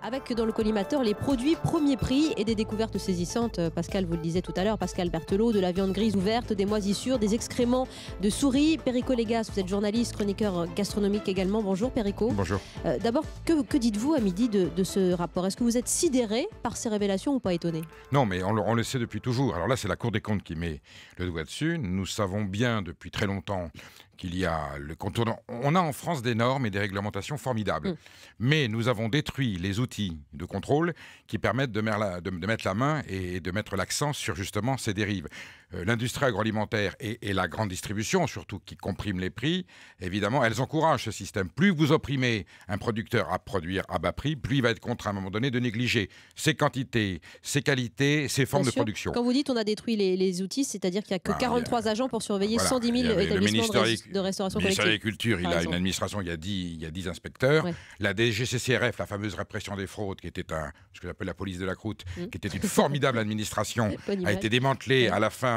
Avec dans le collimateur les produits premier prix et des découvertes saisissantes. Pascal, vous le disiez tout à l'heure, Pascal Berthelot, de la viande grise ouverte, des moisissures, des excréments de souris. Perico Légas, vous êtes journaliste, chroniqueur gastronomique également. Bonjour Perico. Bonjour. D'abord, que dites-vous à midi de ce rapport? Est-ce que vous êtes sidéré par ces révélations ou pas étonné? Non, mais on le sait depuis toujours. Alors là, c'est la Cour des comptes qui met le doigt dessus. Nous savons bien depuis très longtemps qu'il y a le contournement. On a en France des normes et des réglementations formidables. Mais nous avons détruit les outils de contrôle qui permettent de mettre la main et de mettre l'accent sur justement ces dérives. L'industrie agroalimentaire et la grande distribution, surtout qui comprime les prix, évidemment, elles encouragent ce système. Plus vous opprimez un producteur à produire à bas prix, plus il va être contraint à un moment donné de négliger ses quantités, ses qualités, ses formes de production. Quand vous dites on a détruit les outils, c'est-à-dire qu'il n'y a que 43 agents pour surveiller 110 000 établissements de restauration collective. Le ministère de l'Agriculture, il a une administration, il y a 10 inspecteurs. Ouais. La DGCCRF, la fameuse répression des fraudes, qui était ce que j'appelle la police de la croûte, qui était une formidable administration, a été démantelée à la fin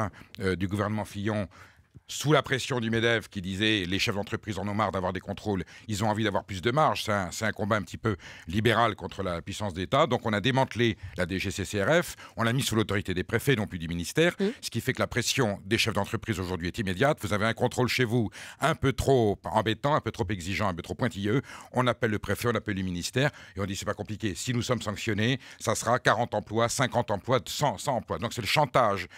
du gouvernement Fillon, sous la pression du MEDEF qui disait les chefs d'entreprise en ont marre d'avoir des contrôles, ils ont envie d'avoir plus de marge. C'est un combat un petit peu libéral contre la puissance d'État. Donc on a démantelé la DGCCRF, on l'a mis sous l'autorité des préfets, non plus du ministère, ce qui fait que la pression des chefs d'entreprise aujourd'hui est immédiate. Vous avez un contrôle chez vous un peu trop embêtant, un peu trop exigeant, un peu trop pointilleux. On appelle le préfet, on appelle le ministère et on dit c'est pas compliqué. Si nous sommes sanctionnés, ça sera 40 emplois, 50 emplois, 100 emplois. Donc c'est le chantage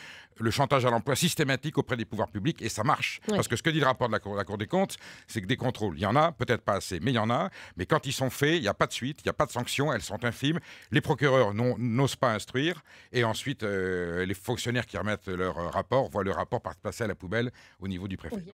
à l'emploi systématique auprès des pouvoirs publics et ça marche. Ouais. Parce que ce que dit le rapport de la Cour des comptes, c'est que des contrôles, il y en a, peut-être pas assez, mais il y en a. Mais quand ils sont faits, il n'y a pas de suite, il n'y a pas de sanctions, elles sont infimes. Les procureurs n'osent pas instruire et ensuite les fonctionnaires qui remettent leur rapport voient le rapport passer à la poubelle au niveau du préfet. Oui.